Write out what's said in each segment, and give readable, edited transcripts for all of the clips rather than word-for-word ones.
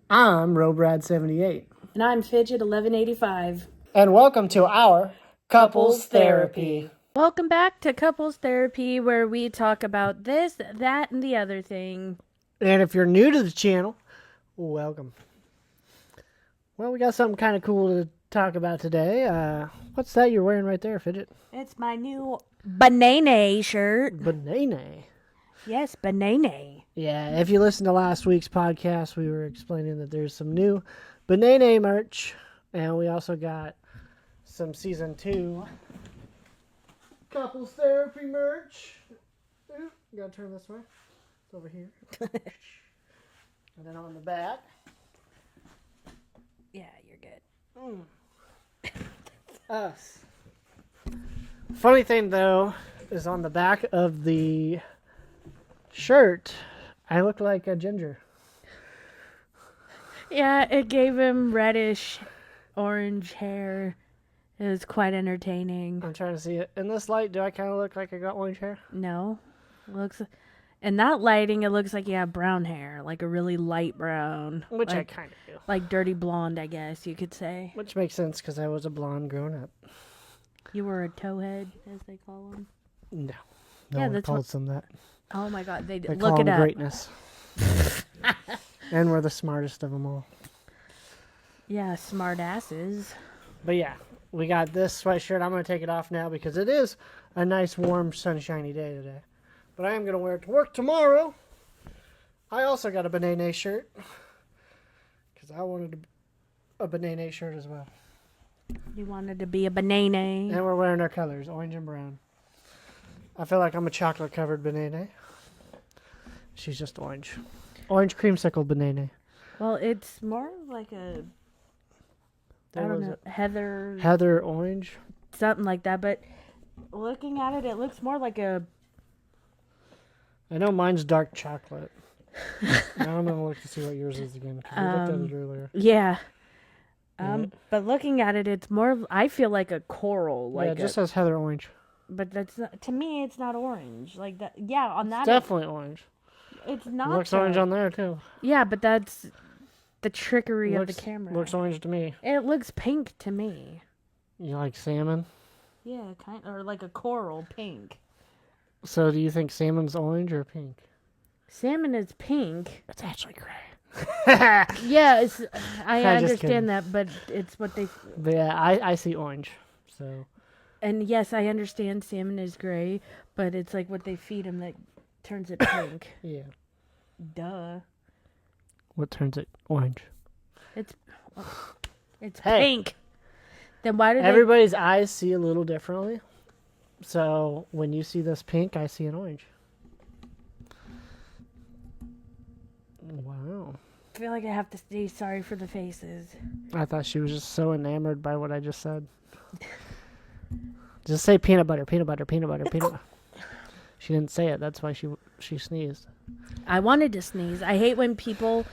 I'm Robrad78. And I'm Fidget 1185. And welcome to our Couples Therapy. Welcome back to Couples Therapy, where we talk about this, that, and the other thing. And if you're new to the channel, welcome. Well, we got something kind of cool to talk about today. What's that you're wearing right there, Fidget? It's my new banana shirt. Banana. Yes, banana. Yeah, if you listened to last week's podcast, we were explaining that there's some new banana merch. And we also got some Season 2 Couples Therapy merch. Ooh, you gotta turn this way. It's over here. And then on the back. Yeah, you're good. Us. Funny thing, though, is on the back of the shirt, I look like a ginger. Yeah, it gave him reddish orange hair. It was quite entertaining. I'm trying to see it. In this light, do I kind of look like I got orange hair? No. In that lighting, it looks like you have brown hair, like a really light brown. Which like, I kind of do. Like dirty blonde, I guess you could say. Which makes sense because I was a blonde growing up. You were a towhead, as they call them? No. Yeah, one that's calls them that. Oh my god, they They look call it them up. greatness. And we're the smartest of them all. Yeah, smart asses. But yeah, we got this sweatshirt. I'm going to take it off now because it is a nice, warm, sunshiny day today. But I am going to wear it to work tomorrow. I also got a banana shirt because I wanted a banana shirt as well. You wanted to be a banana. And we're wearing our colors, orange and brown. I feel like I'm a chocolate-covered banana. She's just orange. Orange creamsicle banana. Well, it's more like a, I don't know, Heather orange? Something like that, but looking at it, it looks more like a... I know mine's dark chocolate. Now I'm going to look to see what yours is again, because we looked at it earlier. Yeah. But looking at it, it's more, I feel like a coral. Yeah, it just says Heather orange. But that's not, to me, it's not orange. Like that. Yeah, on that. It's definitely orange. It's not. Looks orange on there, too. Yeah, but that's the trickery of the camera. Looks orange to me. It looks pink to me. You like salmon? Yeah, or like a coral pink. So do you think salmon's orange or pink? Salmon is pink. It's actually gray. Yeah, I I'm just kidding. understand that, but it's what they... But yeah, I see orange, so... And yes, I understand salmon is gray, but it's like what they feed them that turns it pink. Yeah. Duh. What turns it orange? It's Hey. pink. Then why do Everybody's eyes see a little differently. So when you see this pink, I see an orange. Wow. I feel like I have to say sorry for the faces. I thought she was just so enamored by what I just said. Just say peanut butter, peanut butter, peanut butter, peanut butter. She didn't say it. That's why she sneezed. I wanted to sneeze. I hate when people,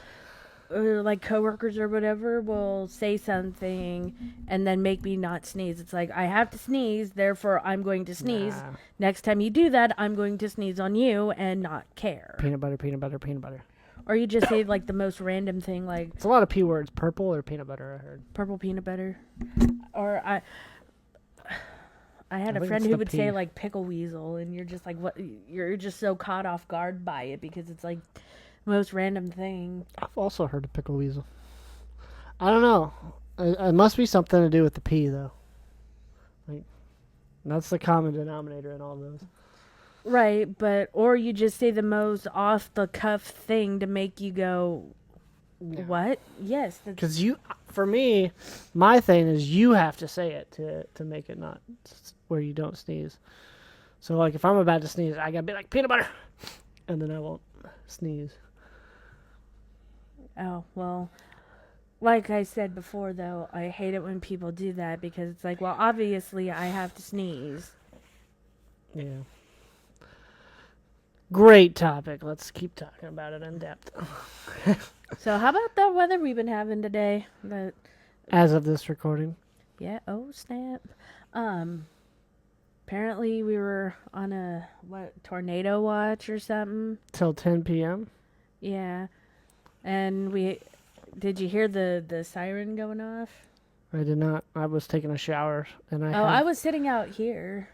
or like coworkers or whatever, will say something and then make me not sneeze. It's like, I have to sneeze, therefore I'm going to sneeze. Nah. Next time you do that, I'm going to sneeze on you and not care. Peanut butter, peanut butter, peanut butter. Or you just say like the most random thing, like It's a lot of P words. Purple or peanut butter, I heard. purple peanut butter. Or I had I a think friend it's who the would P. say like pickle weasel, and you're just like, what? You're just so caught off guard by it because it's like the most random thing. I've also heard of pickle weasel. I don't know. It must be something to do with the P, though. Like, that's the common denominator in all those. Right, or you just say the most off the cuff thing to make you go, what? Yes. Because for me, my thing is you have to say it to make it not where you don't sneeze. So, like, if I'm about to sneeze, I gotta be like, peanut butter! And then I won't sneeze. Oh, well, like I said before, though, I hate it when people do that because it's like, well, obviously I have to sneeze. Yeah. Great topic. Let's keep talking about it in depth. So how about the weather we've been having today? As of this recording. Yeah, oh snap. Apparently we were on a tornado watch or something. Till 10 p.m. Yeah. And we Did you hear the siren going off? I did not. I was taking a shower, and I was sitting out here.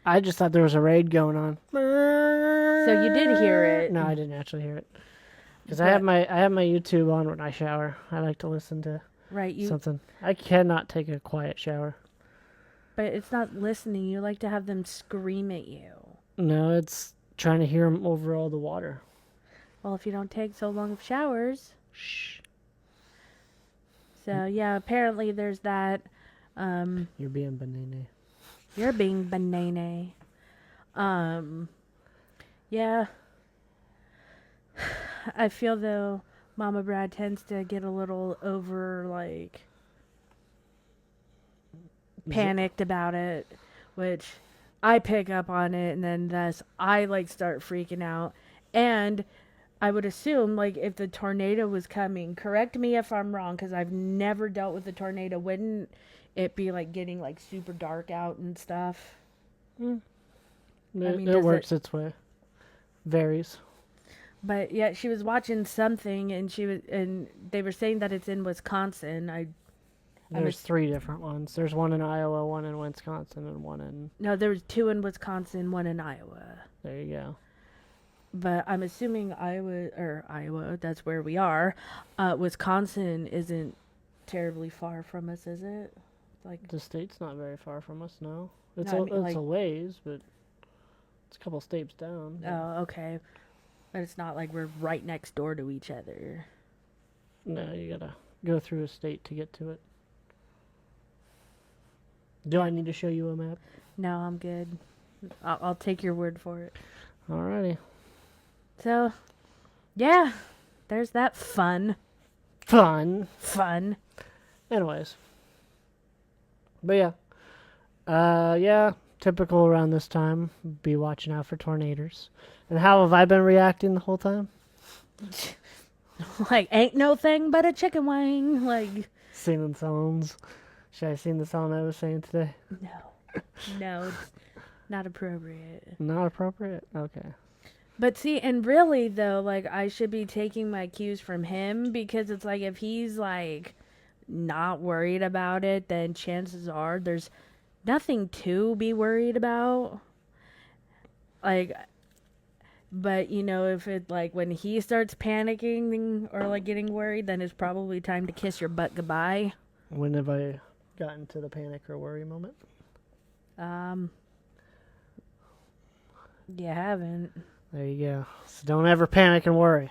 I just thought there was a raid going on. So you did hear it. No, I didn't actually hear it. Because But- I have my YouTube on when I shower. I like to listen to Right, something. I cannot take a quiet shower. but it's not listening. You like to have them scream at you. No, it's trying to hear them over all the water. Well, if you don't take so long of showers. Shh. So, yeah, apparently there's that. You're being banana. You're being banana. Yeah. I feel though Mama Brad tends to get a little over, like, panicked about it, which I pick up on it, and then thus I, like, start freaking out. And I would assume, like, if the tornado was coming, correct me if I'm wrong, because I've never dealt with a tornado, wouldn't it be, like, getting, like, super dark out and stuff? It does works its way. Varies. But yeah, she was watching something, and they were saying that it's in Wisconsin. There's 3 different ones. There's one in Iowa, one in Wisconsin, and one in... No, there was 2 in Wisconsin, 1 in Iowa. There you go. But I'm assuming Iowa, that's where we are. Wisconsin isn't terribly far from us, is it? Like, The state's not very far from us, no. It's, No, I mean, it's like- a ways, but it's a couple states down. oh, okay. But it's not like we're right next door to each other. No, you gotta go through a state to get to it. Do I need to show you a map? No, I'm good. I'll take your word for it. Alrighty. So, yeah, there's that fun. Fun. Anyways. But yeah. Yeah, typical around this time. Be watching out for tornadoes. And how have I been reacting the whole time? Like, ain't no thing but a chicken wing. Like, Singing songs. Should I sing the song I was saying today? no, it's not appropriate. Not appropriate? Okay. But see, and really though, like, I should be taking my cues from him, because it's like, if he's like not worried about it, then chances are there's nothing to be worried about. Like, but you know, if it, like, when he starts panicking or like getting worried, then it's probably time to kiss your butt goodbye. When have I gotten to the panic or worry moment? You haven't. There you go. So don't ever panic and worry.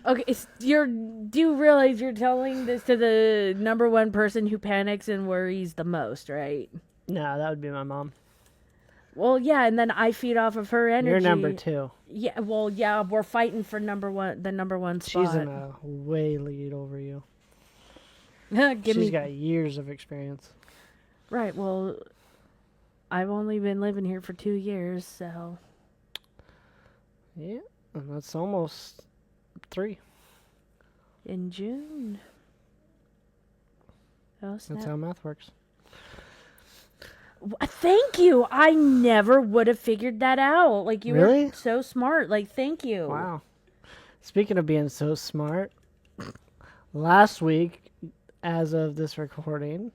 Okay, do you realize you're telling this to the number one person who panics and worries the most, right? No, that would be my mom. Well, yeah, and then I feed off of her energy. You're number 2. Yeah, well, yeah, we're fighting for the number one spot. She's in a way lead over you. She's got years of experience. Right, well, I've only been living here for 2 years, so. Yeah, and that's almost 3. In June. Oh, snap. That's how math works. Thank you. I never would have figured that out. Like, you Really? were so smart. Like, thank you. Wow. Speaking of being so smart, last week, as of this recording,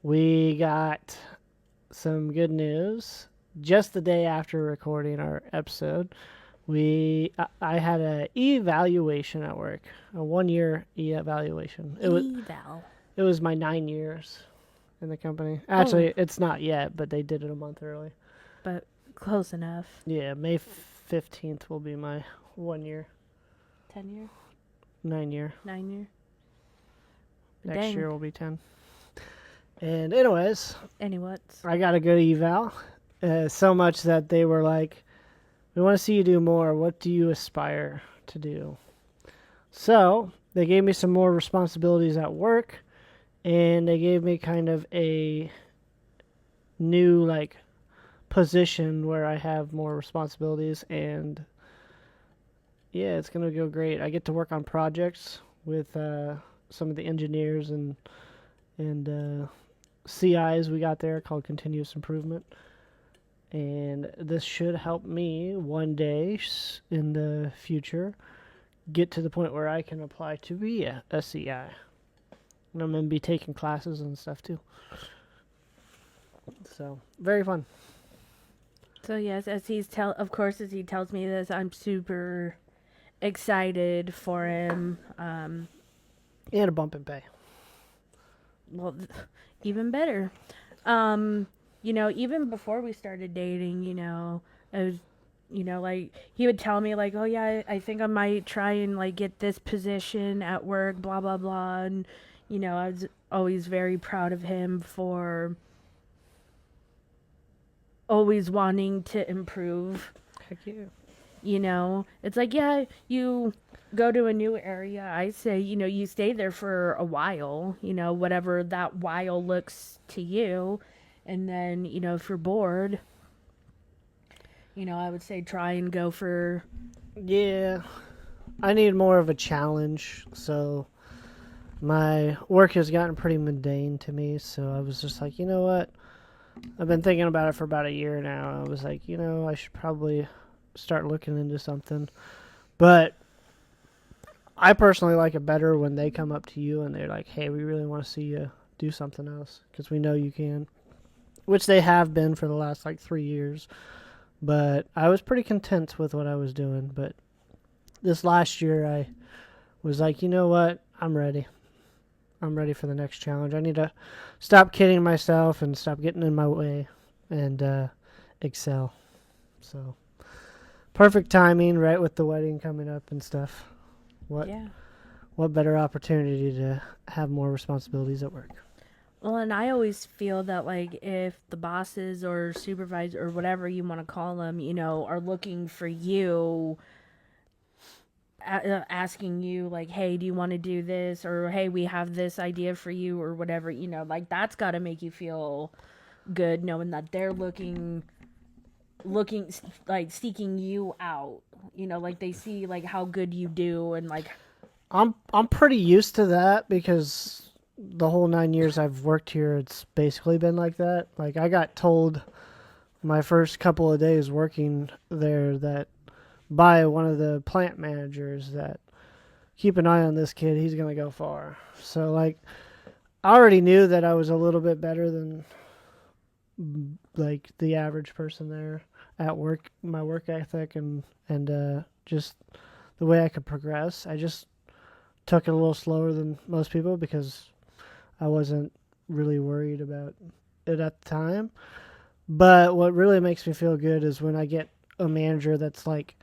we got some good news. Just the day after recording our episode, I had an evaluation at work, a 1-year evaluation. Eval. It was my 9 years in the company. Actually, it's not yet, but they did it a month early. But close enough. Yeah, May 15th will be my 1 year. 10 year? 9 year. 9 year? Next Dang. year will be 10. And anyways, Anyways. I got a good eval. So much that they were like, we want to see you do more. What do you aspire to do? So they gave me some more responsibilities at work. And they gave me kind of a new, like, position where I have more responsibilities. And yeah, it's going to go great. I get to work on projects with some of the engineers and CIs we got there called continuous improvement. And this should help me one day in the future get to the point where I can apply to be a CI. And I'm going to be taking classes and stuff too. So, very fun. So yes, as he tells me this, I'm super excited for him. And a bump in pay. Well, even better. Even before we started dating, I was, like he would tell me like, oh yeah, I think I might try and like get this position at work, blah blah blah, and I was always very proud of him for always wanting to improve. Heck yeah. It's like, yeah, you go to a new area. I say, you stay there for a while, whatever that while looks to you. And then, if you're bored, I would say try and go for. Yeah. I need more of a challenge. So my work has gotten pretty mundane to me. So I was just like, you know what? I've been thinking about it for about a year now. I was like, I should probably start looking into something. But I personally like it better when they come up to you and they're like, hey, we really want to see you do something else because we know you can. Which they have been for the last 3 years. But I was pretty content with what I was doing. But this last year I was like, you know what? I'm ready. I'm ready for the next challenge. I need to stop kidding myself and stop getting in my way and excel. So, perfect timing, right, with the wedding coming up and stuff. What better opportunity to have more responsibilities at work? Well, and I always feel that, like, if the bosses or supervisor or whatever you want to call them, are looking for you, asking you, like, hey, do you want to do this? Or, hey, we have this idea for you or whatever, like, that's got to make you feel good knowing that they're looking, like, seeking you out, like, they see, like, how good you do and, like... I'm pretty used to that because the whole 9 years I've worked here, it's basically been like that. Like, I got told my first couple of days working there that by one of the plant managers that keep an eye on this kid, he's going to go far. So, like, I already knew that I was a little bit better than, like, the average person there at work, my work ethic and just the way I could progress. I just took it a little slower than most people because I wasn't really worried about it at the time. But what really makes me feel good is when I get a manager that's like,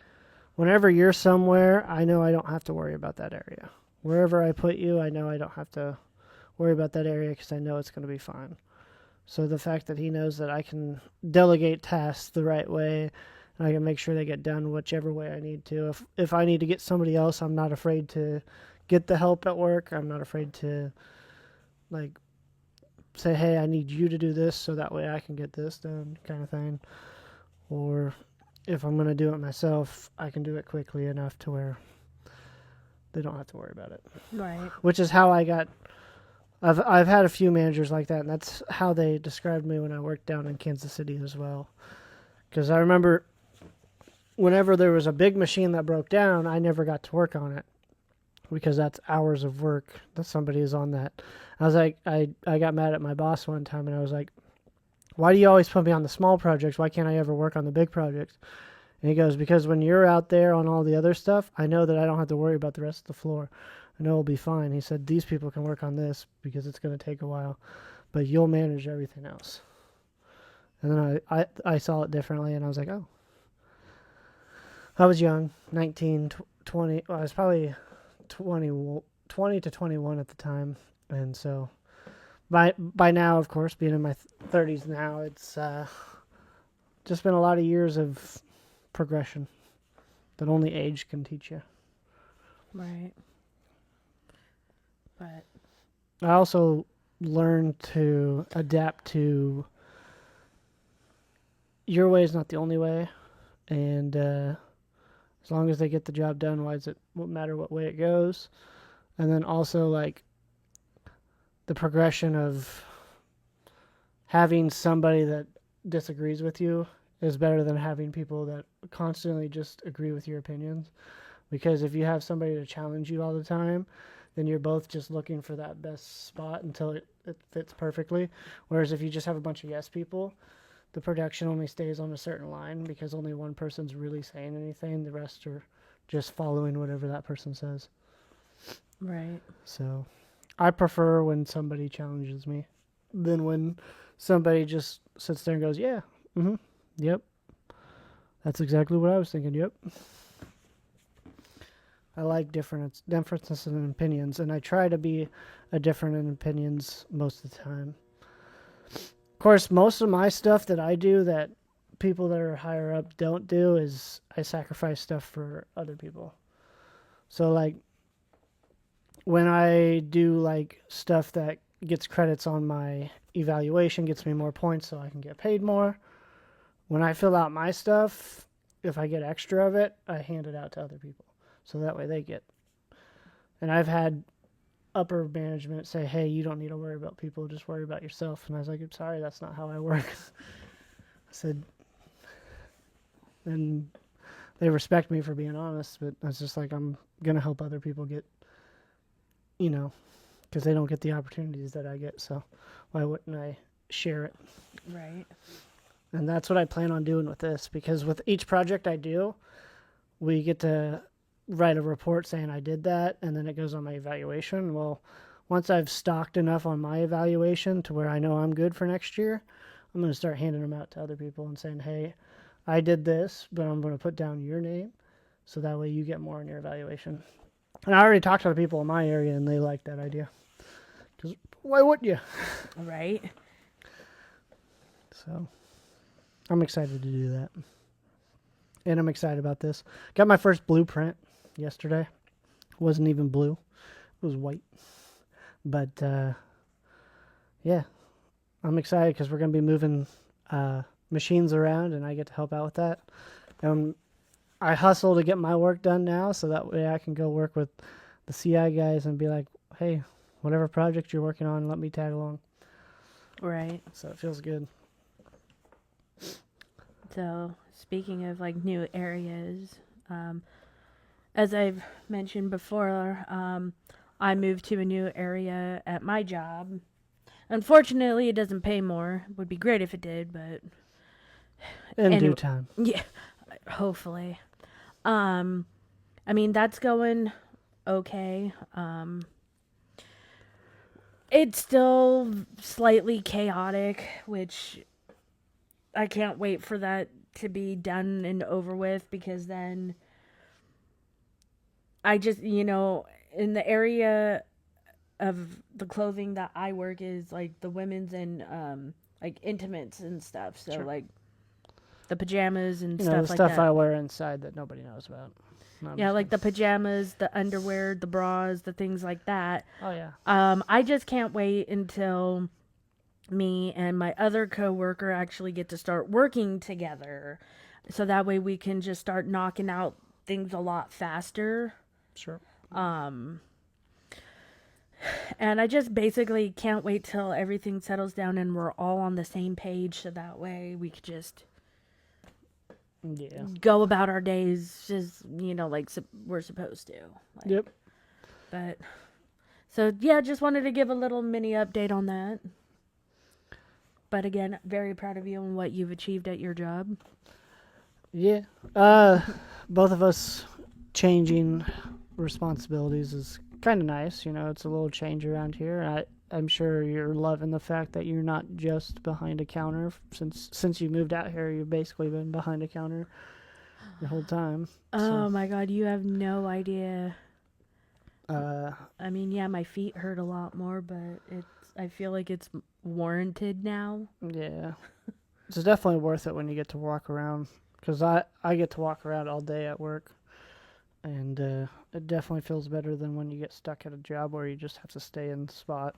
whenever you're somewhere, I know I don't have to worry about that area. Wherever I put you, I know I don't have to worry about that area because I know it's going to be fine. So the fact that he knows that I can delegate tasks the right way and I can make sure they get done whichever way I need to. If I need to get somebody else, I'm not afraid to get the help at work. I'm not afraid to, like, say, hey, I need you to do this so that way I can get this done, kind of thing. Or if I'm going to do it myself, I can do it quickly enough to where they don't have to worry about it. Right. Which is how I got... I've had a few managers like that, and that's how they described me when I worked down in Kansas City as well. Because I remember whenever there was a big machine that broke down, I never got to work on it. Because that's hours of work that somebody is on that. I was like, I got mad at my boss one time, and I was like, why do you always put me on the small projects? Why can't I ever work on the big projects? And he goes, because when you're out there on all the other stuff, I know that I don't have to worry about the rest of the floor. I know it'll be fine. He said, these people can work on this because it's going to take a while, but you'll manage everything else. And then I saw it differently, and I was like, oh. I was young, 19, 20. Well, I was probably 20 to 21 at the time. And so by now, of course, being in my 30s now, it's just been a lot of years of progression that only age can teach you. Right. But I also learned to adapt to your way is not the only way. And as long as they get the job done, why does it matter what way it goes? And then also, like, the progression of having somebody that disagrees with you is better than having people that constantly just agree with your opinions. Because if you have somebody to challenge you all the time, then you're both just looking for that best spot until it fits perfectly. Whereas if you just have a bunch of yes people, the production only stays on a certain line because only one person's really saying anything. The rest are just following whatever that person says. Right. So I prefer when somebody challenges me than when somebody just sits there and goes, yeah, yep. That's exactly what I was thinking, yep. I like differences in opinions, and I try to be a different in opinions most of the time. Of course, most of my stuff that I do that people that are higher up don't do is I sacrifice stuff for other people. So, like, when I do, like, stuff that gets credits on my evaluation, gets me more points so I can get paid more. When I fill out my stuff, if I get extra of it, I hand it out to other people. So that way they get. And I've had upper management say, hey, you don't need to worry about people, just worry about yourself. And I was like, I'm sorry, that's not how I work. I said, and they respect me for being honest, but it's just like, I'm going to help other people get, because they don't get the opportunities that I get. So why wouldn't I share it? Right. And that's what I plan on doing with this, because with each project I do, we get to write a report saying I did that, and then it goes on my evaluation. Well, once I've stocked enough on my evaluation to where I know I'm good for next year, I'm going to start handing them out to other people and saying, hey, I did this, but I'm going to put down your name so that way you get more on your evaluation. And I already talked to the people in my area, and they like that idea. Because why wouldn't you? Right. So I'm excited to do that. And I'm excited about this. Got my first blueprint yesterday. Wasn't even blue. It was white. But, yeah. I'm excited because we're going to be moving machines around, and I get to help out with that. I hustle to get my work done now, so that way I can go work with the CI guys and be like, hey, whatever project you're working on, let me tag along. Right. So it feels good. So, speaking of like new areas, as I've mentioned before, I moved to a new area at my job. Unfortunately, it doesn't pay more. It would be great if it did, but In due time. yeah, hopefully. I mean, that's going okay. It's still slightly chaotic, which I can't wait for that to be done and over with, because then I just, in the area of the clothing that I work is like the women's and like intimates and stuff. So Sure. like the pajamas and The stuff like stuff that. I wear inside that nobody knows about. No, I'm Yeah, just like the kidding. pajamas, the underwear, the bras, the things like that. Oh, yeah. I just can't wait until me and my other coworker actually get to start working together, so that way we can just start knocking out things a lot faster. Sure. And I just basically can't wait till everything settles down and we're all on the same page, so that way we could just Yeah. go about our days just, like we're supposed to. Like, Yep. But, so yeah, just wanted to give a little mini update on that. But again, very proud of you and what you've achieved at your job. Yeah. Both of us changing responsibilities is kind of nice. It's a little change around here. I'm sure you're loving the fact that you're not just behind a counter. Since you moved out here, you've basically been behind a counter the whole time. Oh my God, you have no idea. I mean, yeah, my feet hurt a lot more, but I feel like it's warranted now. Yeah. It's definitely worth it when you get to walk around. Because I get to walk around all day at work. And it definitely feels better than when you get stuck at a job where you just have to stay in the spot.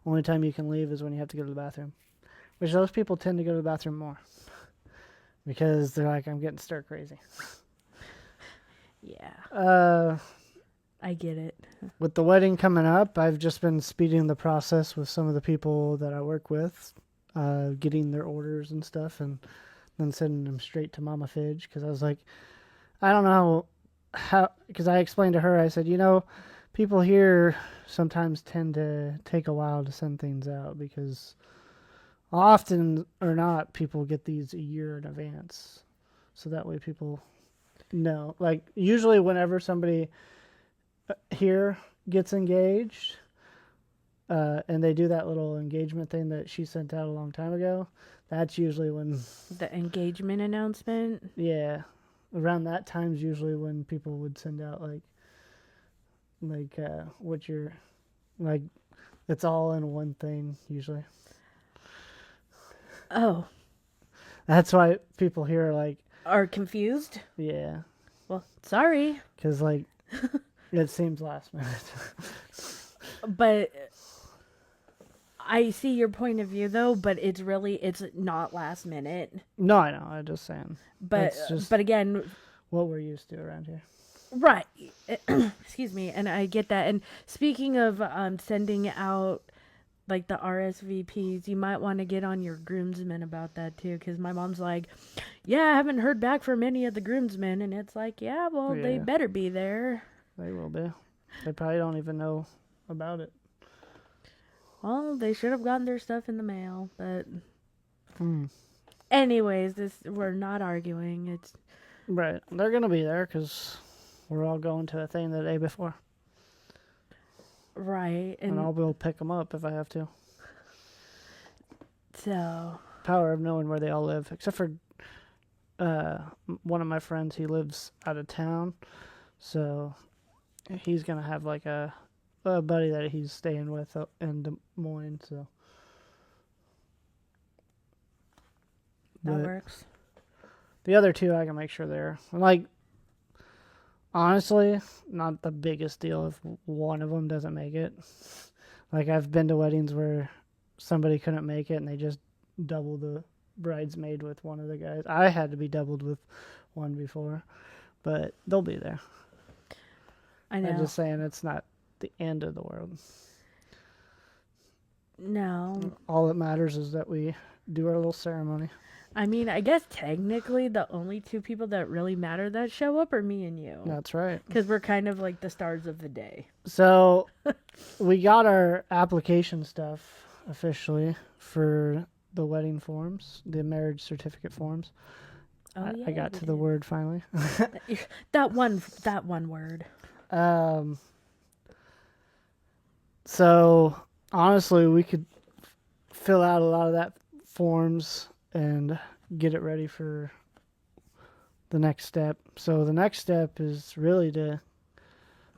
Only time you can leave is when you have to go to the bathroom. Which those people tend to go to the bathroom more. Because they're like, I'm getting stir crazy. Yeah. I get it. With the wedding coming up, I've just been speeding the process with some of the people that I work with. Getting their orders and stuff. And then sending them straight to Mama Fidge. Because I was like, I don't know how, because I explained to her, I said, people here sometimes tend to take a while to send things out because often or not, people get these a year in advance. So that way people know. Like, usually whenever somebody here gets engaged, and they do that little engagement thing that she sent out a long time ago, that's usually when... The engagement announcement? Yeah. Around that time's usually when people would send out, what you're... Like, it's all in one thing, usually. Oh. That's why people here are like... Are confused? Yeah. Well, sorry. Because, like, it seems last minute. But I see your point of view, though, but it's not last minute. No, I know. I'm just saying. But It's just but again, what we're used to around here. right. Excuse me, and I get that. And speaking of sending out like the RSVPs, you might want to get on your groomsmen about that too, because my mom's like, yeah, I haven't heard back from any of the groomsmen, and it's like, yeah, well, they Yeah. better be there. They will be. They probably don't even know about it. Well, they should have gotten their stuff in the mail, but Hmm. anyways, we're not arguing. It's Right. They're going to be there because we're all going to a thing the day before. right, And I'll be able to pick them up if I have to. so Power of knowing where they all live. Except for one of my friends, he lives out of town. So he's going to have like a buddy that he's staying with in Des Moines. So that But works. the other two, I can make sure they're... Like, honestly, not the biggest deal if one of them doesn't make it. Like, I've been to weddings where somebody couldn't make it and they just double the bridesmaid with one of the guys. I had to be doubled with one before, but they'll be there. I know. I'm just saying it's not the end of the world. No. All that matters is that we do our little ceremony. I mean, I guess technically the only two people that really matter that show up are me and you. That's right. Because we're kind of like the stars of the day. So we got our application stuff officially for the wedding forms, the marriage certificate forms. Oh, yeah, I got we to the did. word finally. That one word. So honestly, we could fill out a lot of that forms and get it ready for the next step. So the next step is really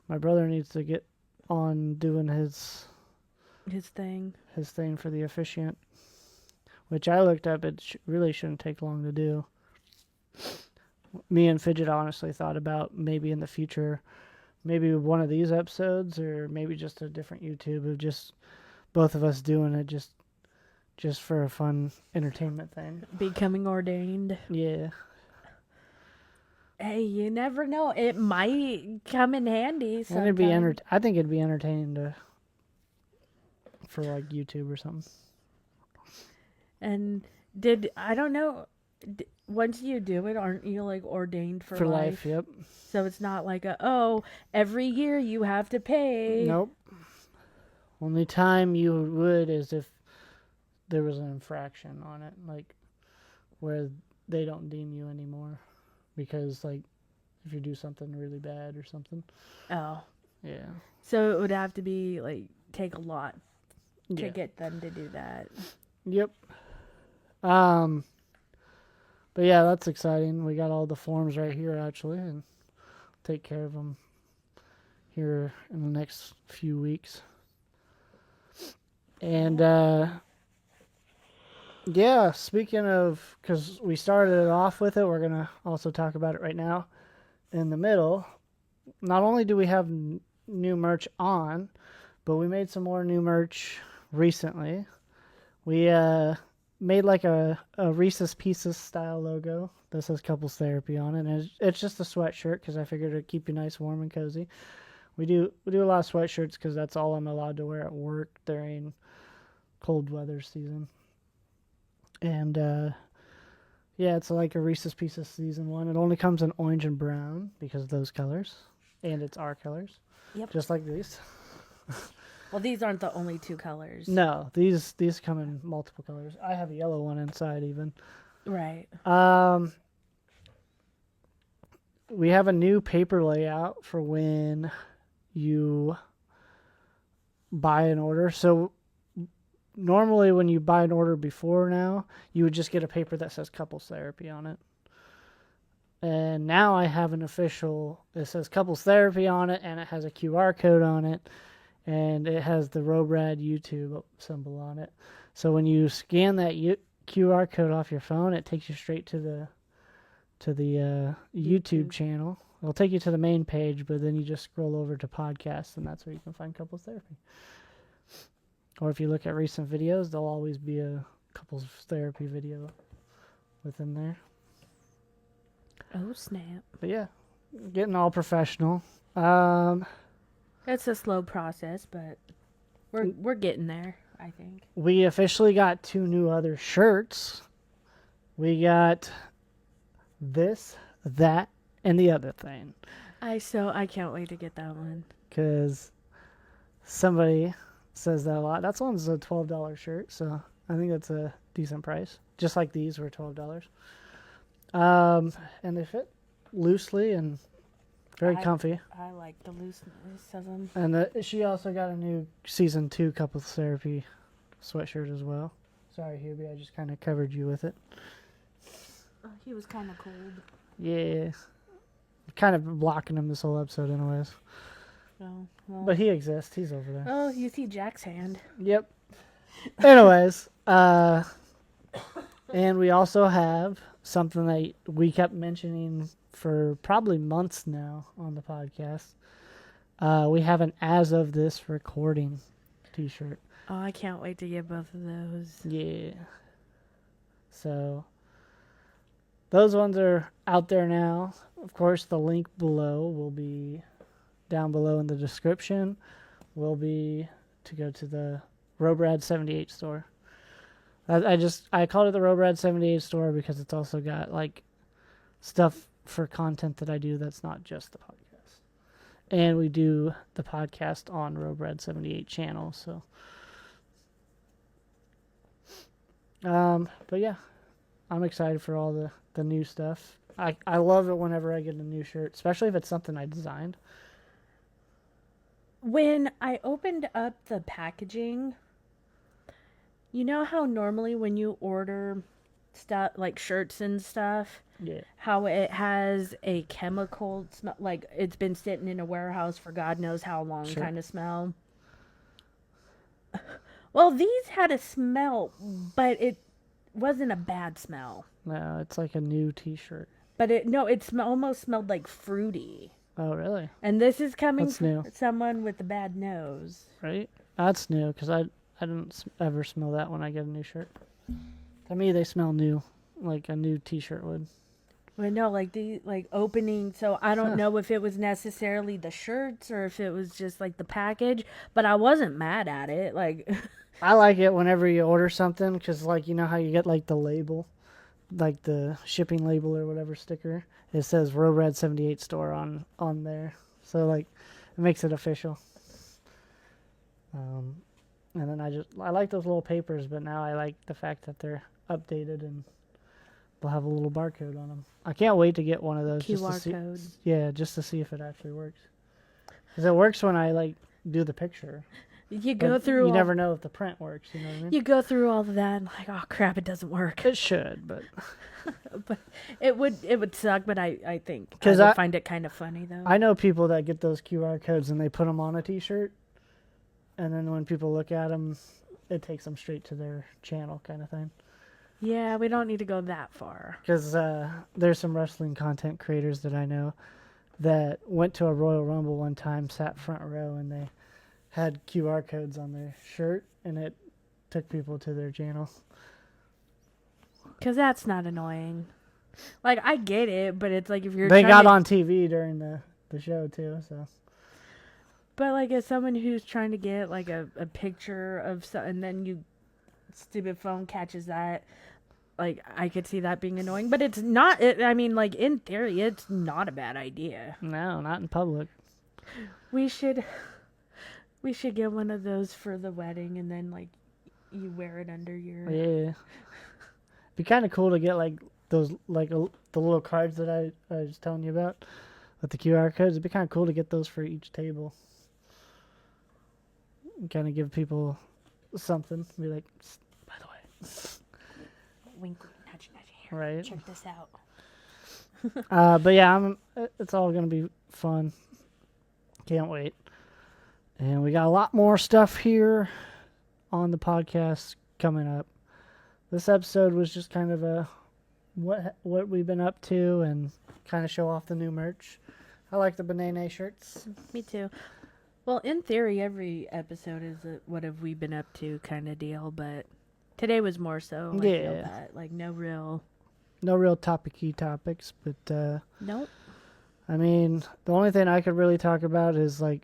my brother needs to get on doing his thing. for the officiant, which I looked up. It really shouldn't take long to do. Me and Fidget honestly thought about maybe in the future, maybe one of these episodes or maybe just a different YouTube of just both of us doing it just for a fun entertainment thing. Becoming ordained. Yeah. Hey, you never know. It might come in handy And sometime. I think it'd be entertaining for like YouTube or something. And I don't know, once you do it, aren't you like ordained for life? Yep. So it's not like every year you have to pay. Nope. Only time you would is if there was an infraction on it, like where they don't deem you anymore because like if you do something really bad or something. Oh. Yeah. So it would have to be like take a lot to Yeah. get them to do that. Yep. But yeah, that's exciting. We got all the forms right here actually, and take care of them here in the next few weeks. And yeah, speaking of, because we started it off with it, we're gonna also talk about it right now. In the middle, not only do we have new merch on, but we made some more new merch recently. We made like a Reese's Pieces style logo that says Couples Therapy on it, and it's just a sweatshirt because I figured it'd keep you nice, warm, and cozy. We do a lot of sweatshirts because that's all I'm allowed to wear at work during cold weather season. And Yeah, it's like a Reese's Pieces season 1. It only comes in orange and brown because of those colors, and it's our colors. Yep. Just like these. Well, these aren't the only 2 colors. No, these come in multiple colors. I have a yellow one inside even. Right. We have a new paper layout for when you buy an order. So normally when you buy an order before now, you would just get a paper that says couples therapy on it. And now I have an official, it says couples therapy on it, and it has a QR code on it, and it has the Robrad YouTube symbol on it. So when you scan that QR code off your phone, it takes you straight to the YouTube channel. It'll take you to the main page, but then you just scroll over to podcasts, and that's where you can find couples therapy. Or if you look at recent videos, there'll always be a couples therapy video within there. Oh, snap. But yeah, getting all professional. It's a slow process, but we're getting there, I think. We officially got 2 new other shirts. We got this, that, and the other thing. I can't wait to get that one. Because somebody says that a lot. That one's a $12 shirt, so I think that's a decent price. Just like these were $12. And they fit loosely and very comfy. I like the looseness of them. And she also got a new season 2 couples therapy sweatshirt as well. Sorry, Hubie, I just kind of covered you with it. He was kind of cold. Yeah. Kind of blocking him this whole episode anyways. Oh, well. But he exists. He's over there. Oh, you see Jack's hand. Yep. Anyways, and we also have something that we kept mentioning for probably months now on the podcast. We have an As of This Recording t-shirt. Oh, I can't wait to get both of those. Yeah. So those ones are out there now. Of course, the link below will be down below in the description. Will be to go to the Robrad 78 store. I called it the Robrad 78 store because it's also got like stuff for content that I do that's not just the podcast. And we do the podcast on Robrad 78 channel, so but yeah, I'm excited for all the new stuff. I love it whenever I get a new shirt, especially if it's something I designed. When I opened up the packaging, you know how normally when you order stuff like shirts and stuff, Yeah. how it has a chemical smell, like it's been sitting in a warehouse for God knows how long, Sure. kind of smell. Well, these had a smell, but it wasn't a bad smell. No, it's like a new t-shirt. But it almost smelled like fruity. Oh, really? And this is coming That's from new. someone with a bad nose. Right? That's new because I didn't ever smell that when I get a new shirt. To me, they smell new, like a new t-shirt would. But no, like opening. So I don't know if it was necessarily the shirts or if it was just like the package. But I wasn't mad at it. Like, I like it whenever you order something because, like, you know how you get like the label, like the shipping label or whatever sticker. It says Robrad 78 store on there, so like it makes it official. And then I like those little papers, but now I like the fact that they're updated and they'll have a little barcode on them. I can't wait to get one of those. QR code. Yeah, just to see if it actually works. Because it works when I like do the picture. You go through. You never know if the print works. You know what I mean? You go through all of that and like, oh crap, it doesn't work. It should, but But it would suck. But I think I 'Cause would I- find it kind of funny though. I know people that get those QR codes and they put them on a t-shirt, and then when people look at them, it takes them straight to their channel kind of thing. Yeah, we don't need to go that far. Because there's some wrestling content creators that I know that went to a Royal Rumble one time, sat front row, and they had QR codes on their shirt, and it took people to their channel. Because that's not annoying. Like, I get it, but it's like if you're They trying got to, on TV during the show, too, so. But like as someone who's trying to get like a picture of and then you stupid phone catches that. like I could see that being annoying, but it's not. I mean, like in theory, it's not a bad idea. No, not in public. We should get one of those for the wedding, and then like you wear it under your. Yeah. Be kind of cool to get like those like the little cards that I was telling you about with the QR codes. It'd be kind of cool to get those for each table. Kind of give people something. Be like, by the way. Wink, nudge, nudge. Here, Right. check this out. But yeah, it's all gonna be fun. Can't wait. And we got a lot more stuff here on the podcast coming up. This episode was just kind of a what we've been up to and kind of show off the new merch. I like the Banana shirts. Me too. Well, in theory, every episode is a what have we been up to kind of deal, but today was more so. I feel that. Like no real topic-y topics, but nope. I mean, the only thing I could really talk about is like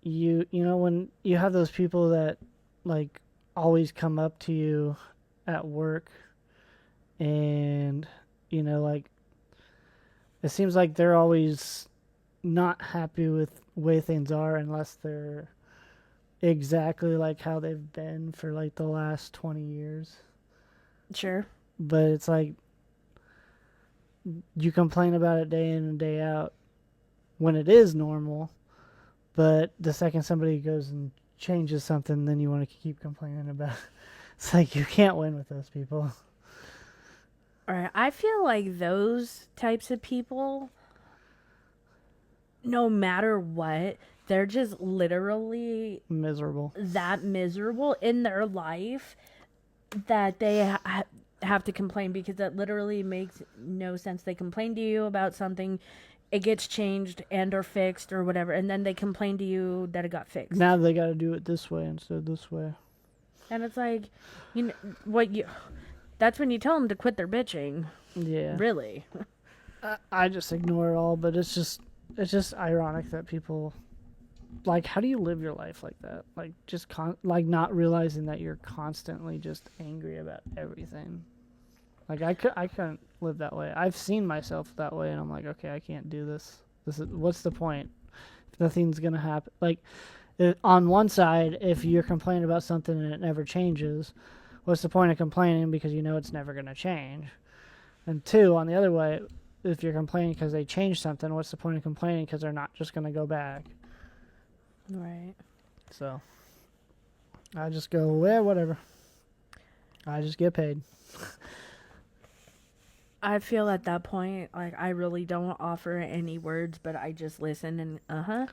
you know when you have those people that like always come up to you at work and you know like it seems like they're always not happy with the way things are unless they're exactly like how they've been for like the last 20 years. Sure. But it's like you complain about it day in and day out when it is normal, but the second somebody goes and changes something, then you want to keep complaining about it. It's like you can't win with those people. All right. I feel like those types of people, no matter what, they're just literally Miserable. that miserable in their life that they have to complain, because that literally makes no sense. They complain to you about something, it gets changed and or fixed or whatever, and then they complain to you that it got fixed. Now they got to do it this way instead of this way. And it's like, that's when you tell them to quit their bitching. Yeah. Really. I just ignore it all, but it's just ironic that people like, how do you live your life like that? Like just like not realizing that you're constantly just angry about everything. Like I couldn't live that way. I've seen myself that way, and I'm like, okay, I can't do this. What's the point? If nothing's gonna happen. Like on one side, if you're complaining about something and it never changes, what's the point of complaining because you know it's never gonna change? And two, on the other way, if you're complaining because they changed something, what's the point of complaining because they're not just gonna go back? Right. So I just go, well, whatever. I just get paid. I feel at that point, like, I really don't offer any words, but I just listen and,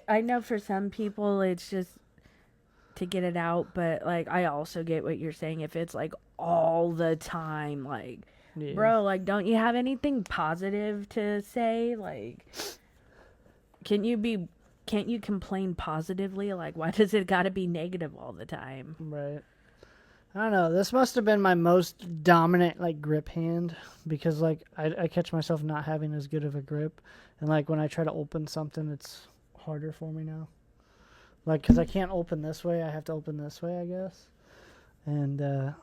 I know for some people it's just to get it out, but, like, I also get what you're saying. If it's, like, all the time, like, Yeah. bro, like, don't you have anything positive to say? Like, can't you complain positively? Like, why does it gotta be negative all the time? Right. I don't know. This must have been my most dominant, like, grip hand because, like, I catch myself not having as good of a grip. And, like, when I try to open something, it's harder for me now. Like, because I can't open this way, I have to open this way, I guess. And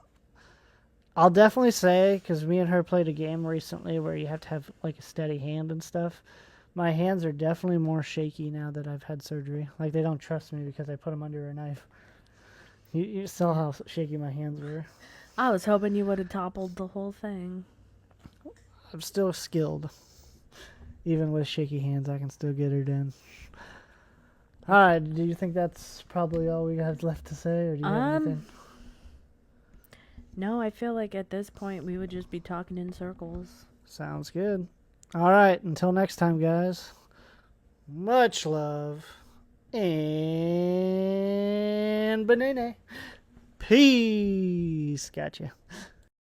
I'll definitely say, because me and her played a game recently where you have to have, like, a steady hand and stuff. My hands are definitely more shaky now that I've had surgery. Like, they don't trust me because I put them under a knife. You saw how shaky my hands were. I was hoping you would have toppled the whole thing. I'm still skilled. Even with shaky hands, I can still get her done. Alright, do you think that's probably all we have left to say, or do you have anything? No, I feel like at this point we would just be talking in circles. Sounds good. Alright, until next time, guys. Much love. And banana. Peace. Gotcha.